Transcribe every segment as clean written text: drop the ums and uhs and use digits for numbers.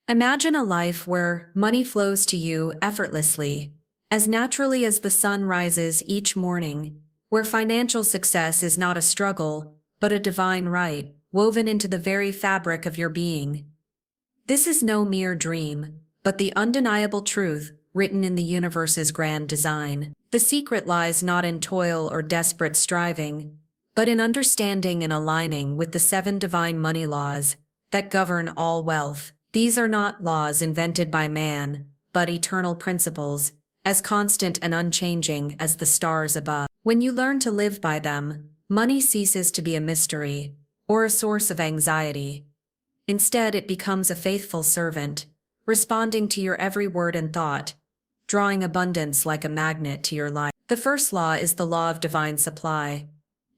Imagine a life where money flows to you effortlessly, as naturally as the sun rises each morning, where financial success is not a struggle, but a divine right, woven into the very fabric of your being. This is no mere dream, but the undeniable truth written in the universe's grand design. The secret lies not in toil or desperate striving, but in understanding and aligning with the seven divine money laws that govern all wealth. These are not laws invented by man, but eternal principles, as constant and unchanging as the stars above. When you learn to live by them, money ceases to be a mystery or a source of anxiety. Instead, it becomes a faithful servant, responding to your every word and thought, drawing abundance like a magnet to your life. The first law is the law of divine supply.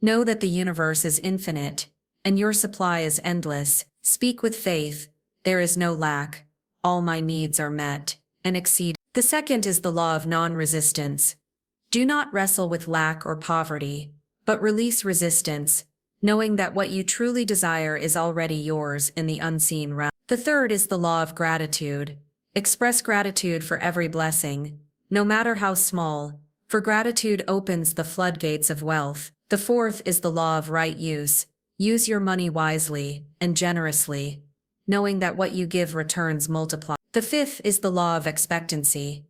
Know that the universe is infinite, and your supply is endless. Speak with faith. There is no lack. All my needs are met and exceed. The second is the law of non-resistance. Do not wrestle with lack or poverty, but release resistance, knowing that what you truly desire is already yours in the unseen realm. The third is the law of gratitude. Express gratitude for every blessing, no matter how small, for gratitude opens the floodgates of wealth. The fourth is the law of right use. Use your money wisely and generously, knowing that what you give returns multiplied. The fifth is the law of expectancy.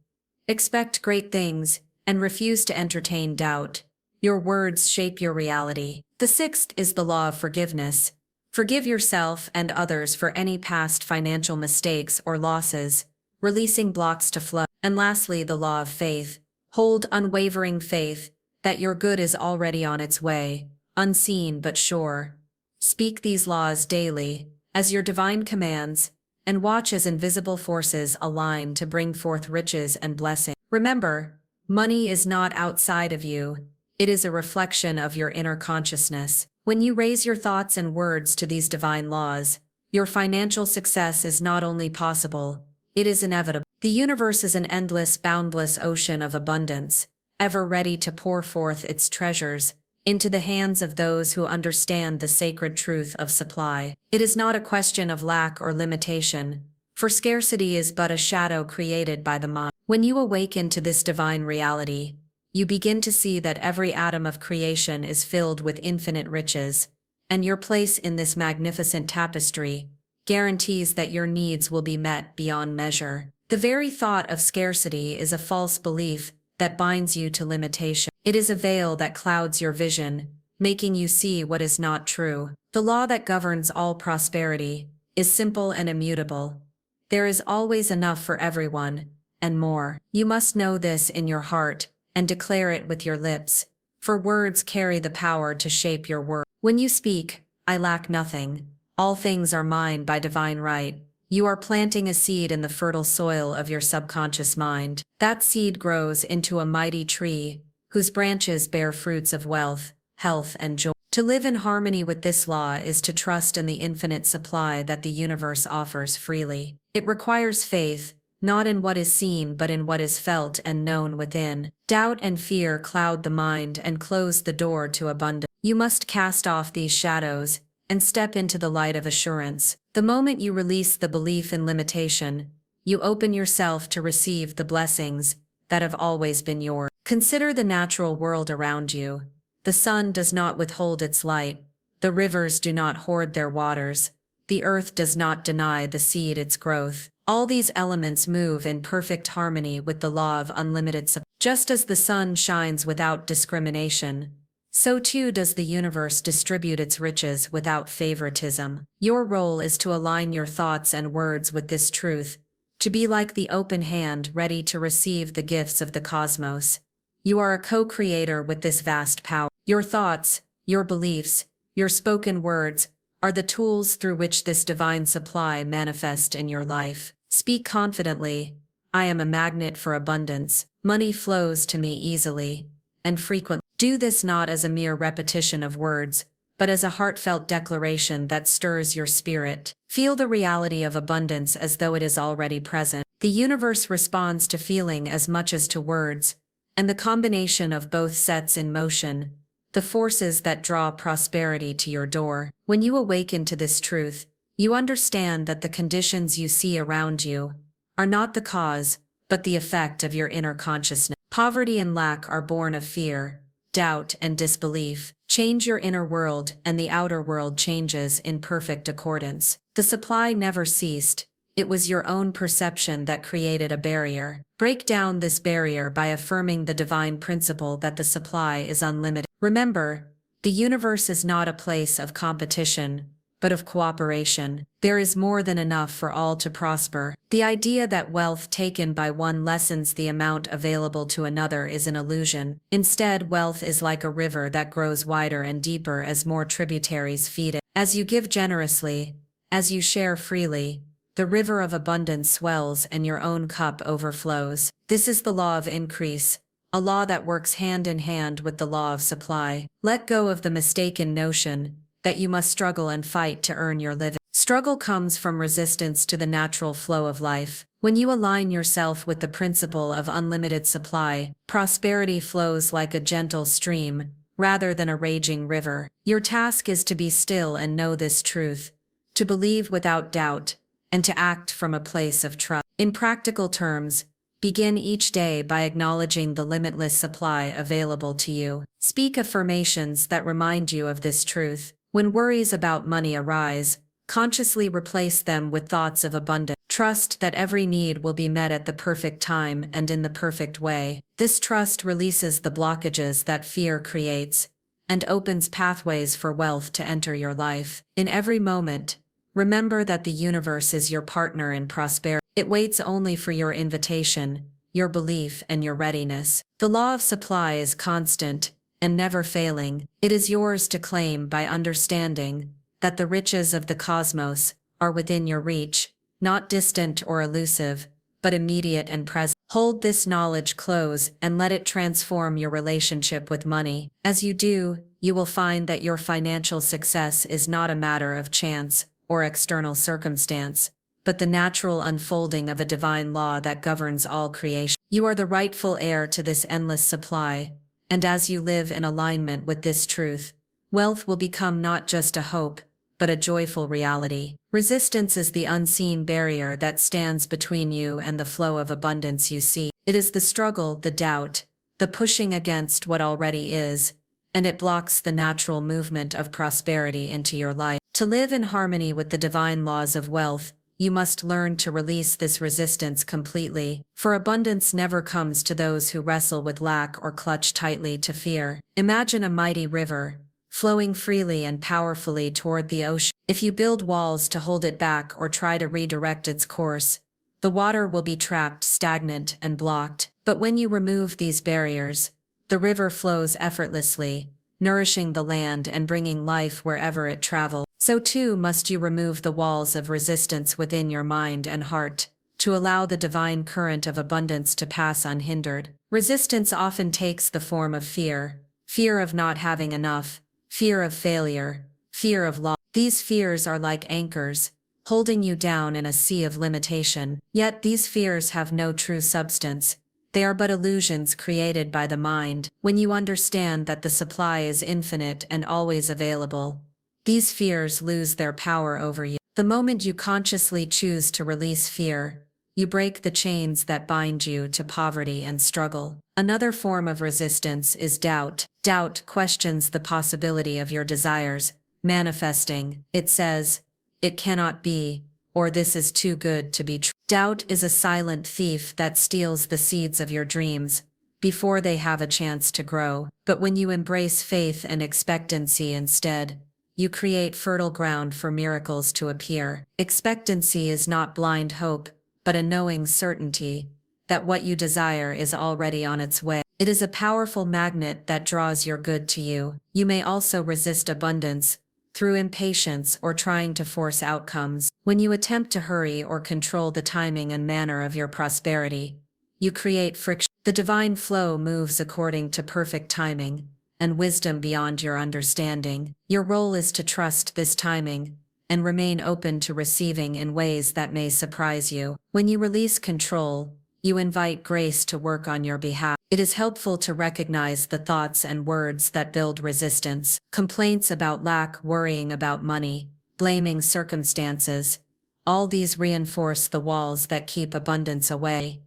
Expect great things and refuse to entertain doubt. Your words shape your reality. The sixth is the law of forgiveness. Forgive yourself and others for any past financial mistakes or losses, releasing blocks to flow. And lastly, the law of faith. Hold unwavering faith that your good is already on its way, unseen but sure. Speak these laws daily, as your divine commands, and watch as invisible forces align to bring forth riches and blessing. Remember, money is not outside of you. It is a reflection of your inner consciousness. When you raise your thoughts and words to these divine laws, your financial success is not only possible, it is inevitable. The universe is an endless, boundless ocean of abundance, ever ready to pour forth its treasures into the hands of those who understand the sacred truth of supply. It is not a question of lack or limitation, for scarcity is but a shadow created by the mind. When you awaken to this divine reality, you begin to see that every atom of creation is filled with infinite riches, and your place in this magnificent tapestry guarantees that your needs will be met beyond measure. The very thought of scarcity is a false belief that binds you to limitation. It is a veil that clouds your vision, making you see what is not true. The law that governs all prosperity is simple and immutable. There is always enough for everyone, and more. You must know this in your heart and declare it with your lips, for words carry the power to shape your world. When you speak, "I lack nothing, all things are mine by divine right," you are planting a seed in the fertile soil of your subconscious mind. That seed grows into a mighty tree, whose branches bear fruits of wealth, health, and joy. To live in harmony with this law is to trust in the infinite supply that the universe offers freely. It requires faith, not in what is seen but in what is felt and known within. Doubt and fear cloud the mind and close the door to abundance. You must cast off these shadows and step into the light of assurance. The moment you release the belief in limitation, you open yourself to receive the blessings that have always been yours. Consider the natural world around you. The sun does not withhold its light. The rivers do not hoard their waters. The earth does not deny the seed its growth. All these elements move in perfect harmony with the law of unlimited supply. Just as the sun shines without discrimination, so too does the universe distribute its riches without favoritism. Your role is to align your thoughts and words with this truth, to be like the open hand ready to receive the gifts of the cosmos. You are a co-creator with this vast power. Your thoughts, your beliefs, your spoken words are the tools through which this divine supply manifests in your life. Speak confidently, "I am a magnet for abundance. Money flows to me easily and frequently." Do this not as a mere repetition of words, but as a heartfelt declaration that stirs your spirit. Feel the reality of abundance as though it is already present. The universe responds to feeling as much as to words, and the combination of both sets in motion the forces that draw prosperity to your door. When you awaken to this truth, You understand that the conditions you see around you are not the cause, but the effect of your inner consciousness. Poverty and lack are born of fear, doubt, and disbelief. Change your inner world and the outer world changes in perfect accordance. The supply never ceased. It was your own perception that created a barrier. Break down this barrier by affirming the divine principle that the supply is unlimited. Remember, the universe is not a place of competition, but of cooperation. There is more than enough for all to prosper. The idea that wealth taken by one lessens the amount available to another is an illusion. Instead, wealth is like a river that grows wider and deeper as more tributaries feed it. As you give generously, as you share freely, the river of abundance swells and your own cup overflows. This is the law of increase, a law that works hand in hand with the law of supply. Let go of the mistaken notion that you must struggle and fight to earn your living. Struggle comes from resistance to the natural flow of life. When you align yourself with the principle of unlimited supply, prosperity flows like a gentle stream, rather than a raging river. Your task is to be still and know this truth, to believe without doubt, and to act from a place of trust. In practical terms, begin each day by acknowledging the limitless supply available to you. Speak affirmations that remind you of this truth. When worries about money arise, consciously replace them with thoughts of abundance. Trust that every need will be met at the perfect time and in the perfect way. This trust releases the blockages that fear creates and opens pathways for wealth to enter your life. In every moment, remember that the universe is your partner in prosperity. It waits only for your invitation, your belief, and your readiness. The law of supply is constant and never failing. It is yours to claim by understanding that the riches of the cosmos are within your reach, not distant or elusive, but immediate and present. Hold this knowledge close and let it transform your relationship with money. As you do, you will find that your financial success is not a matter of chance or external circumstance, but the natural unfolding of a divine law that governs all creation. You are the rightful heir to this endless supply, and as you live in alignment with this truth, wealth will become not just a hope, but a joyful reality. Resistance is the unseen barrier that stands between you and the flow of abundance you see. It is the struggle, the doubt, the pushing against what already is, and it blocks the natural movement of prosperity into your life. To live in harmony with the divine laws of wealth, you must learn to release this resistance completely, for abundance never comes to those who wrestle with lack or clutch tightly to fear. Imagine a mighty river, flowing freely and powerfully toward the ocean. If you build walls to hold it back or try to redirect its course, the water will be trapped, stagnant, and blocked. But when you remove these barriers, the river flows effortlessly, nourishing the land and bringing life wherever it travels. So too must you remove the walls of resistance within your mind and heart, to allow the divine current of abundance to pass unhindered. Resistance often takes the form of fear, fear of not having enough, fear of failure, fear of loss. These fears are like anchors, holding you down in a sea of limitation. Yet these fears have no true substance. They are but illusions created by the mind. When you understand that the supply is infinite and always available, these fears lose their power over you. The moment you consciously choose to release fear, you break the chains that bind you to poverty and struggle. Another form of resistance is doubt. Doubt questions the possibility of your desires manifesting. It says, "It cannot be," or "This is too good to be true." Doubt is a silent thief that steals the seeds of your dreams before they have a chance to grow. But when you embrace faith and expectancy instead, you create fertile ground for miracles to appear. Expectancy is not blind hope, but a knowing certainty that what you desire is already on its way. It is a powerful magnet that draws your good to you. You may also resist abundance through impatience or trying to force outcomes. When you attempt to hurry or control the timing and manner of your prosperity, you create friction. The divine flow moves according to perfect timing and wisdom beyond your understanding. Your role is to trust this timing and remain open to receiving in ways that may surprise you. When you release control, you invite grace to work on your behalf. It is helpful to recognize the thoughts and words that build resistance. Complaints about lack, worrying about money, blaming circumstances. All these reinforce the walls that keep abundance away.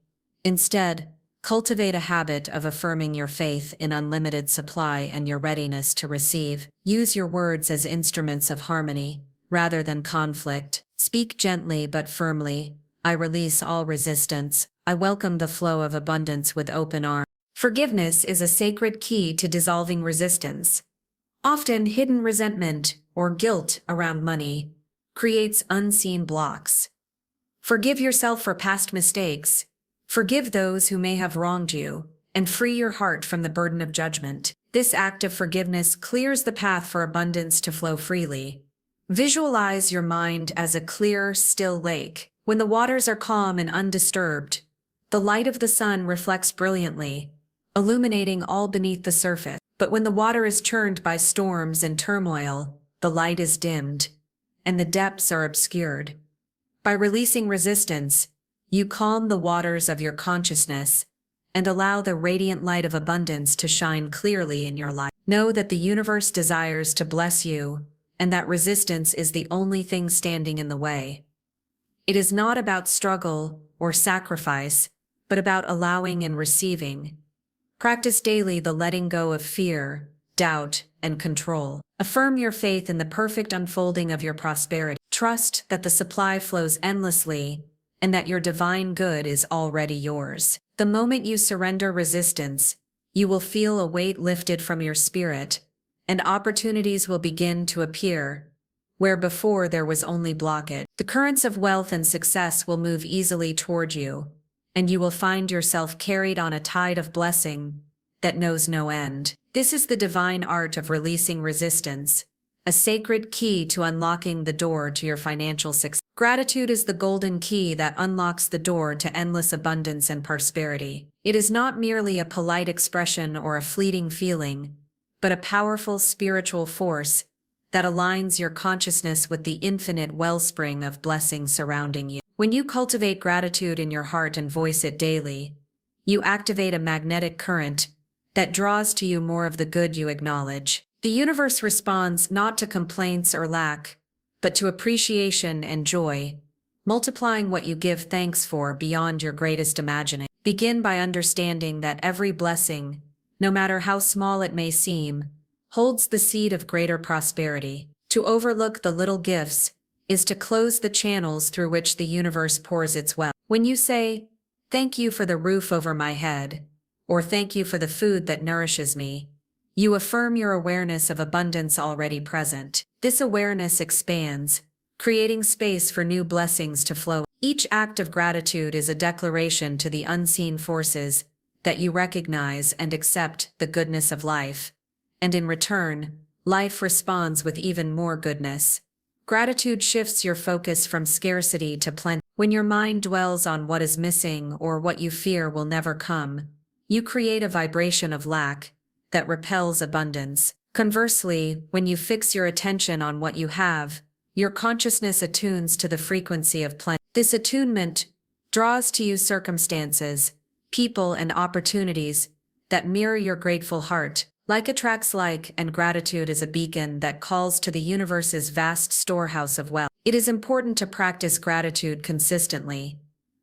Instead, cultivate a habit of affirming your faith in unlimited supply and your readiness to receive. Use your words as instruments of harmony, rather than conflict. Speak gently but firmly. I release all resistance. I welcome the flow of abundance with open arms. Forgiveness is a sacred key to dissolving resistance. Often hidden resentment or guilt around money creates unseen blocks. Forgive yourself for past mistakes. Forgive those who may have wronged you, and free your heart from the burden of judgment. This act of forgiveness clears the path for abundance to flow freely. Visualize your mind as a clear, still lake. When the waters are calm and undisturbed, the light of the sun reflects brilliantly, illuminating all beneath the surface. But when the water is churned by storms and turmoil, the light is dimmed, and the depths are obscured. By releasing resistance, you calm the waters of your consciousness and allow the radiant light of abundance to shine clearly in your life. Know that the universe desires to bless you, and that resistance is the only thing standing in the way. It is not about struggle or sacrifice, but about allowing and receiving. Practice daily the letting go of fear, doubt, and control. Affirm your faith in the perfect unfolding of your prosperity. Trust that the supply flows endlessly and that your divine good is already yours. The moment you surrender resistance, you will feel a weight lifted from your spirit, and opportunities will begin to appear where before there was only blockage. The currents of wealth and success will move easily toward you, and you will find yourself carried on a tide of blessing that knows no end. This is the divine art of releasing resistance, a sacred key to unlocking the door to your financial success. Gratitude is the golden key that unlocks the door to endless abundance and prosperity. It is not merely a polite expression or a fleeting feeling, but a powerful spiritual force that aligns your consciousness with the infinite wellspring of blessing surrounding you. When you cultivate gratitude in your heart and voice it daily, you activate a magnetic current that draws to you more of the good you acknowledge. The universe responds not to complaints or lack, but to appreciation and joy, multiplying what you give thanks for beyond your greatest imagining. Begin by understanding that every blessing, no matter how small it may seem, holds the seed of greater prosperity. To overlook the little gifts is to close the channels through which the universe pours its wealth. When you say, "Thank you for the roof over my head," or "Thank you for the food that nourishes me," you affirm your awareness of abundance already present. This awareness expands, creating space for new blessings to flow. Each act of gratitude is a declaration to the unseen forces that you recognize and accept the goodness of life, and in return, life responds with even more goodness. Gratitude shifts your focus from scarcity to plenty. When your mind dwells on what is missing or what you fear will never come, you create a vibration of lack that repels abundance. Conversely, when you fix your attention on what you have, your consciousness attunes to the frequency of plenty. This attunement draws to you circumstances, people, and opportunities that mirror your grateful heart. Like attracts like, and gratitude is a beacon that calls to the universe's vast storehouse of wealth. It is important to practice gratitude consistently,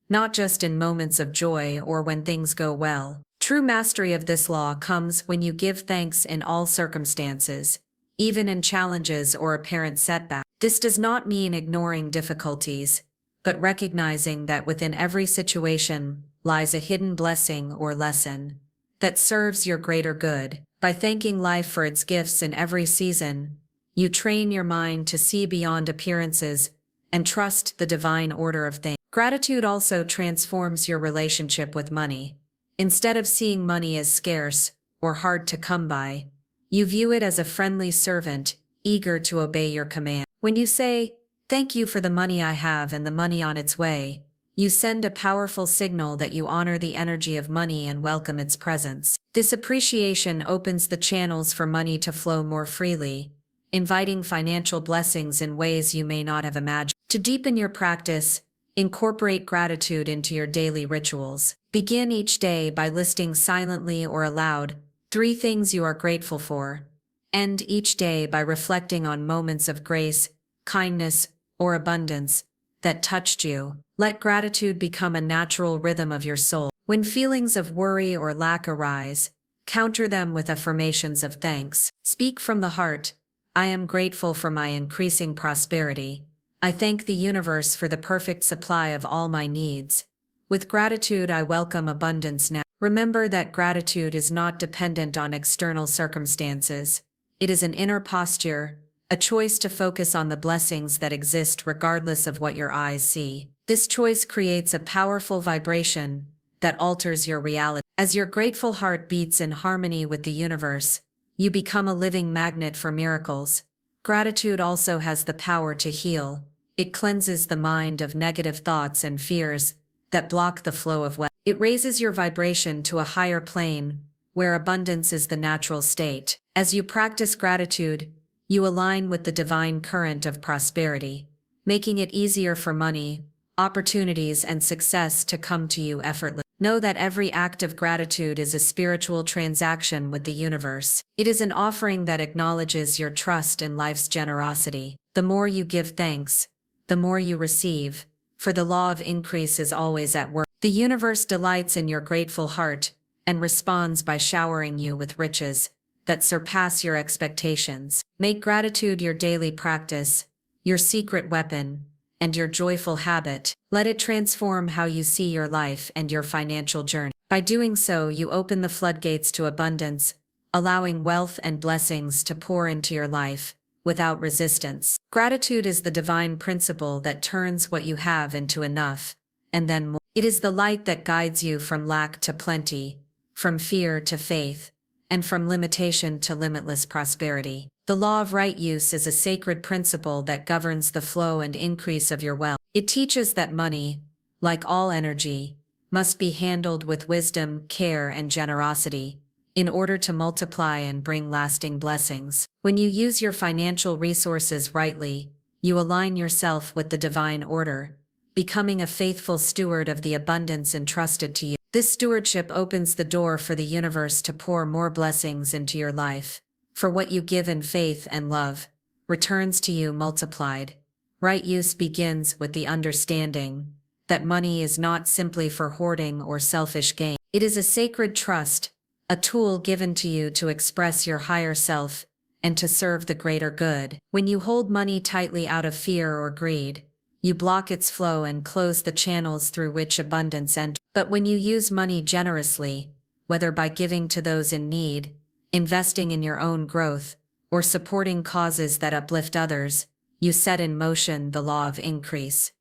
not just in moments of joy or when things go well. True mastery of this law comes when you give thanks in all circumstances, even in challenges or apparent setbacks. This does not mean ignoring difficulties, but recognizing that within every situation lies a hidden blessing or lesson that serves your greater good. By thanking life for its gifts in every season, you train your mind to see beyond appearances and trust the divine order of things. Gratitude also transforms your relationship with money. Instead of seeing money as scarce or hard to come by, you view it as a friendly servant, eager to obey your command. When you say, "Thank you for the money I have and the money on its way," you send a powerful signal that you honor the energy of money and welcome its presence. This appreciation opens the channels for money to flow more freely, inviting financial blessings in ways you may not have imagined. To deepen your practice, incorporate gratitude into your daily rituals. Begin each day by listing silently or aloud 3 things you are grateful for. End each day by reflecting on moments of grace, kindness, or abundance that touched you. Let gratitude become a natural rhythm of your soul. When feelings of worry or lack arise, counter them with affirmations of thanks. Speak from the heart. I am grateful for my increasing prosperity. I thank the universe for the perfect supply of all my needs. With gratitude, I welcome abundance now. Remember that gratitude is not dependent on external circumstances. It is an inner posture, a choice to focus on the blessings that exist regardless of what your eyes see. This choice creates a powerful vibration that alters your reality. As your grateful heart beats in harmony with the universe, you become a living magnet for miracles. Gratitude also has the power to heal. It cleanses the mind of negative thoughts and fears that block the flow of wealth. It raises your vibration to a higher plane, where abundance is the natural state. As you practice gratitude, you align with the divine current of prosperity, making it easier for money, opportunities, and success to come to you effortlessly. Know that every act of gratitude is a spiritual transaction with the universe. It is an offering that acknowledges your trust in life's generosity. The more you give thanks, the more you receive, for the law of increase is always at work. The universe delights in your grateful heart and responds by showering you with riches that surpass your expectations. Make gratitude your daily practice, your secret weapon, and your joyful habit. Let it transform how you see your life and your financial journey. By doing so, you open the floodgates to abundance, allowing wealth and blessings to pour into your life without resistance. Gratitude is the divine principle that turns what you have into enough, and then more. It is the light that guides you from lack to plenty, from fear to faith, and from limitation to limitless prosperity. The law of right use is a sacred principle that governs the flow and increase of your wealth. It teaches that money, like all energy, must be handled with wisdom, care, and generosity in order to multiply and bring lasting blessings. When you use your financial resources rightly, you align yourself with the divine order, becoming a faithful steward of the abundance entrusted to you. This stewardship opens the door for the universe to pour more blessings into your life. For what you give in faith and love returns to you multiplied. Right use begins with the understanding that money is not simply for hoarding or selfish gain. It is a sacred trust, a tool given to you to express your higher self and to serve the greater good. When you hold money tightly out of fear or greed, you block its flow and close the channels through which abundance enters. But when you use money generously, whether by giving to those in need, investing in your own growth, or supporting causes that uplift others, you set in motion the law of increase.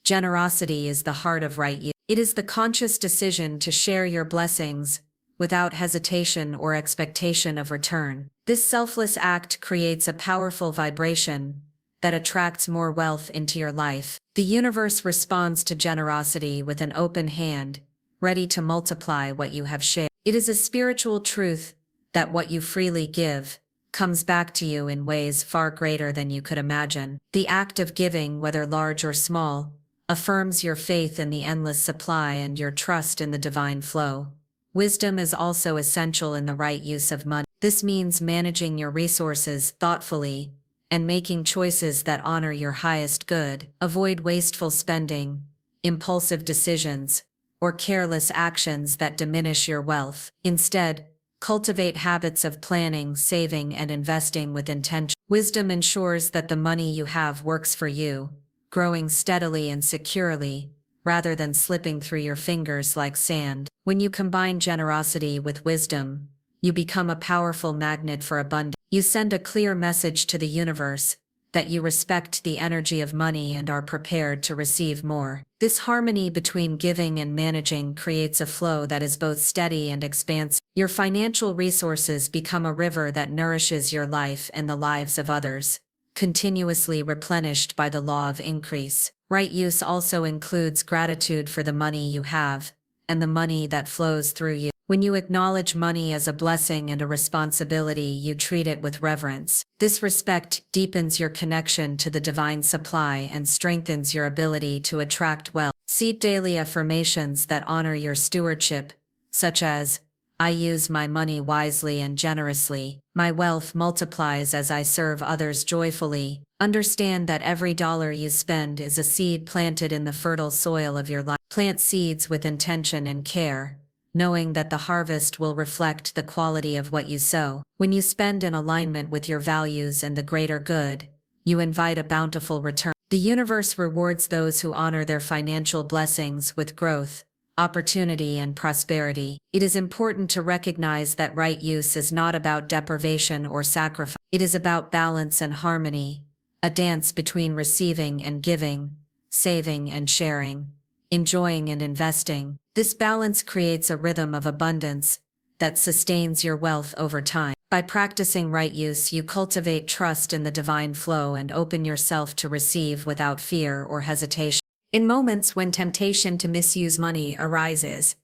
Generosity is the heart of right use. It is the conscious decision to share your blessings without hesitation or expectation of return. This selfless act creates a powerful vibration that attracts more wealth into your life. The universe responds to generosity with an open hand, ready to multiply what you have shared. It is a spiritual truth that what you freely give comes back to you in ways far greater than you could imagine. The act of giving, whether large or small, affirms your faith in the endless supply and your trust in the divine flow. Wisdom is also essential in the right use of money. This means managing your resources thoughtfully and making choices that honor your highest good. Avoid wasteful spending, impulsive decisions, or careless actions that diminish your wealth. Instead, cultivate habits of planning, saving, and investing with intention. Wisdom ensures that the money you have works for you, growing steadily and securely, rather than slipping through your fingers like sand. When you combine generosity with wisdom, you become a powerful magnet for abundance. You send a clear message to the universe that you respect the energy of money and are prepared to receive more. This harmony between giving and managing creates a flow that is both steady and expansive. Your financial resources become a river that nourishes your life and the lives of others, continuously replenished by the law of increase. Right use also includes gratitude for the money you have and the money that flows through you. When you acknowledge money as a blessing and a responsibility, you treat it with reverence. This respect deepens your connection to the divine supply and strengthens your ability to attract wealth. Seek daily affirmations that honor your stewardship, such as, I use my money wisely and generously. My wealth multiplies as I serve others joyfully. Understand that every dollar you spend is a seed planted in the fertile soil of your life. Plant seeds with intention and care, knowing that the harvest will reflect the quality of what you sow. When you spend in alignment with your values and the greater good, you invite a bountiful return. The universe rewards those who honor their financial blessings with growth, opportunity, and prosperity. It is important to recognize that right use is not about deprivation or sacrifice. It is about balance and harmony, a dance between receiving and giving, saving and sharing, enjoying and investing. This balance creates a rhythm of abundance that sustains your wealth over time. By practicing right use, you cultivate trust in the divine flow and open yourself to receive without fear or hesitation. In moments when temptation to misuse money arises,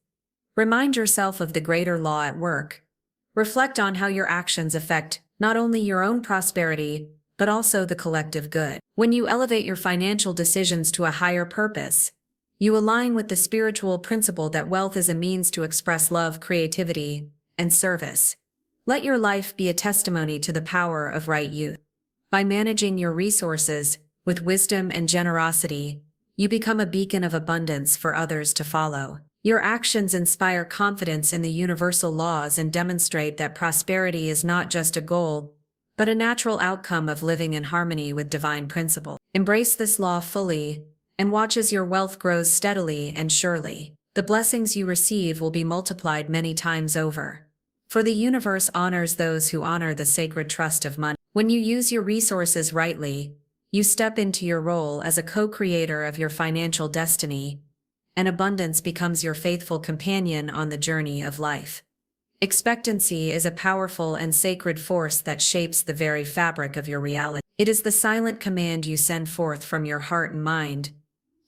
remind yourself of the greater law at work. Reflect on how your actions affect not only your own prosperity, but also the collective good. When you elevate your financial decisions to a higher purpose, you align with the spiritual principle that wealth is a means to express love, creativity, and service. Let your life be a testimony to the power of right use. By managing your resources with wisdom and generosity, you become a beacon of abundance for others to follow. Your actions inspire confidence in the universal laws and demonstrate that prosperity is not just a goal, but a natural outcome of living in harmony with divine principle. Embrace this law fully, and watch as your wealth grows steadily and surely. The blessings you receive will be multiplied many times over. For the universe honors those who honor the sacred trust of money. When you use your resources rightly, you step into your role as a co-creator of your financial destiny, and abundance becomes your faithful companion on the journey of life. Expectancy is a powerful and sacred force that shapes the very fabric of your reality. It is the silent command you send forth from your heart and mind,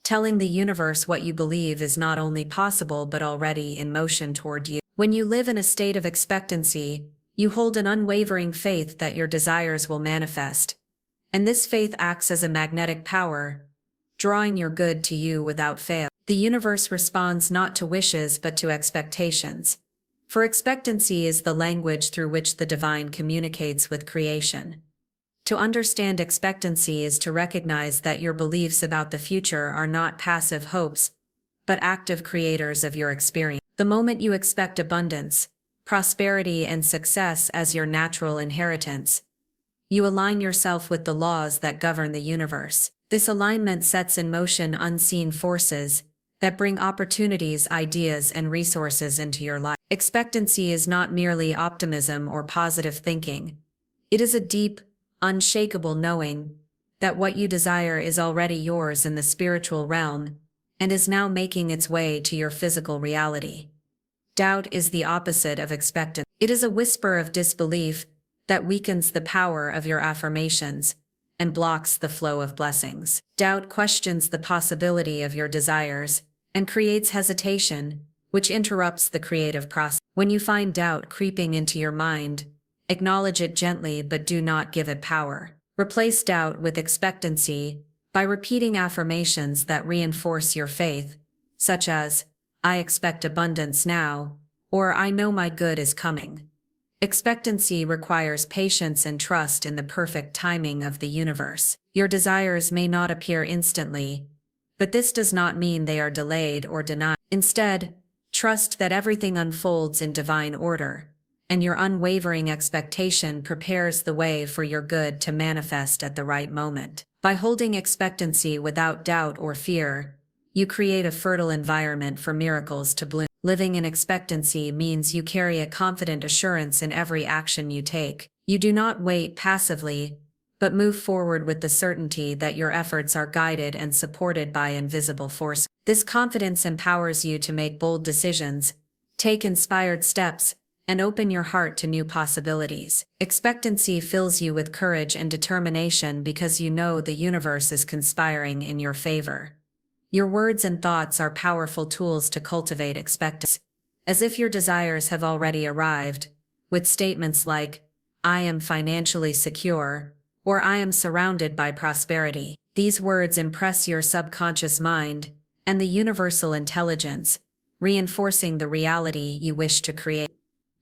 telling the universe what you believe is not only possible but already in motion toward you. When you live in a state of expectancy, you hold an unwavering faith that your desires will manifest, and this faith acts as a magnetic power, drawing your good to you without fail. The universe responds not to wishes but to expectations, for expectancy is the language through which the divine communicates with creation. To understand expectancy is to recognize that your beliefs about the future are not passive hopes, but active creators of your experience. The moment you expect abundance, prosperity, and success as your natural inheritance, you align yourself with the laws that govern the universe. This alignment sets in motion unseen forces that bring opportunities, ideas, and resources into your life. Expectancy is not merely optimism or positive thinking. It is a deep, unshakable knowing that what you desire is already yours in the spiritual realm and is now making its way to your physical reality. Doubt is the opposite of expectancy. It is a whisper of disbelief that weakens the power of your affirmations and blocks the flow of blessings. Doubt questions the possibility of your desires and creates hesitation, which interrupts the creative process. When you find doubt creeping into your mind, acknowledge it gently but do not give it power. Replace doubt with expectancy by repeating affirmations that reinforce your faith, such as, "I expect abundance now," or "I know my good is coming." Expectancy requires patience and trust in the perfect timing of the universe. Your desires may not appear instantly, but this does not mean they are delayed or denied. Instead, trust that everything unfolds in divine order, and your unwavering expectation prepares the way for your good to manifest at the right moment. By holding expectancy without doubt or fear, you create a fertile environment for miracles to bloom. Living in expectancy means you carry a confident assurance in every action you take. You do not wait passively, but move forward with the certainty that your efforts are guided and supported by invisible force. This confidence empowers you to make bold decisions, take inspired steps, and open your heart to new possibilities. Expectancy fills you with courage and determination because you know the universe is conspiring in your favor. Your words and thoughts are powerful tools to cultivate expectancy, as if your desires have already arrived, with statements like, "I am financially secure," or "I am surrounded by prosperity." These words impress your subconscious mind and the universal intelligence, reinforcing the reality you wish to create.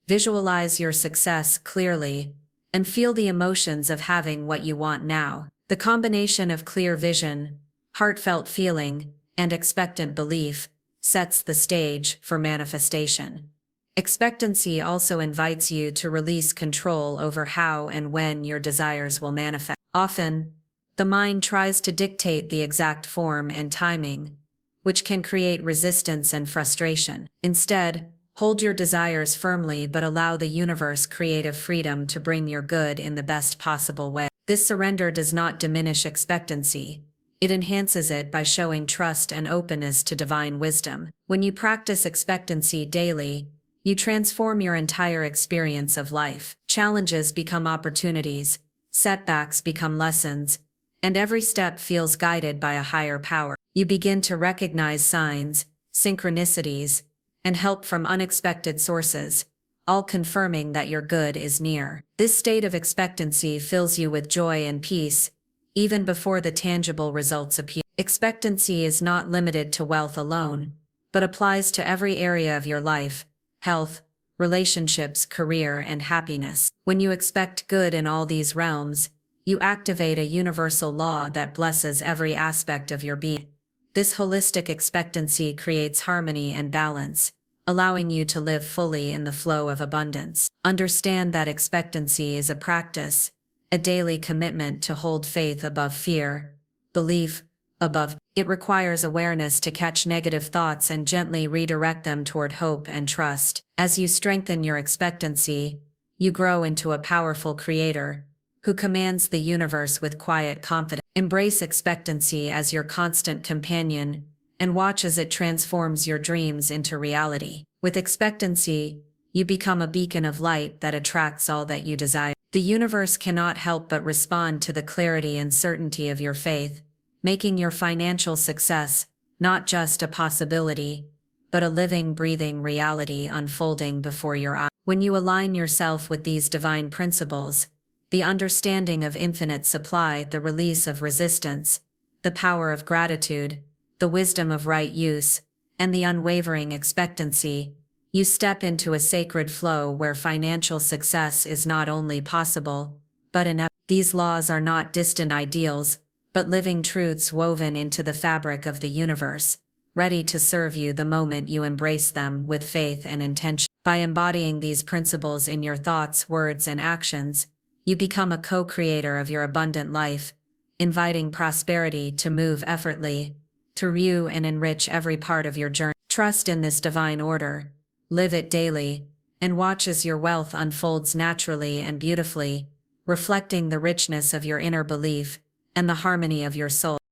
Visualize your success clearly and feel the emotions of having what you want now. The combination of clear vision, heartfelt feeling, and expectant belief sets the stage for manifestation. Expectancy also invites you to release control over how and when your desires will manifest. Often, the mind tries to dictate the exact form and timing, which can create resistance and frustration. Instead, hold your desires firmly but allow the universe creative freedom to bring your good in the best possible way. This surrender does not diminish expectancy. It enhances it by showing trust and openness to divine wisdom. When you practice expectancy daily, you transform your entire experience of life. Challenges become opportunities, setbacks become lessons, and every step feels guided by a higher power. You begin to recognize signs, synchronicities, and help from unexpected sources, all confirming that your good is near. This state of expectancy fills you with joy and peace, even before the tangible results appear. Expectancy is not limited to wealth alone, but applies to every area of your life: health, relationships, career, and happiness. When you expect good in all these realms, you activate a universal law that blesses every aspect of your being. This holistic expectancy creates harmony and balance, allowing you to live fully in the flow of abundance. Understand that expectancy is a practice, a daily commitment to hold faith above fear, belief above. It requires awareness to catch negative thoughts and gently redirect them toward hope and trust. As you strengthen your expectancy, you grow into a powerful creator who commands the universe with quiet confidence. Embrace expectancy as your constant companion and watch as it transforms your dreams into reality. With expectancy, you become a beacon of light that attracts all that you desire. The universe cannot help but respond to the clarity and certainty of your faith, making your financial success not just a possibility, but a living, breathing reality unfolding before your eyes. When you align yourself with these divine principles, the understanding of infinite supply, the release of resistance, the power of gratitude, the wisdom of right use, and the unwavering expectancy, you step into a sacred flow where financial success is not only possible, but inevitable. These laws are not distant ideals, but living truths woven into the fabric of the universe, ready to serve you the moment you embrace them with faith and intention. By embodying these principles in your thoughts, words, and actions, you become a co-creator of your abundant life, inviting prosperity to move effortlessly through you and enrich every part of your journey. Trust in this divine order, live it daily, and watch as your wealth unfolds naturally and beautifully, reflecting the richness of your inner belief and the harmony of your soul.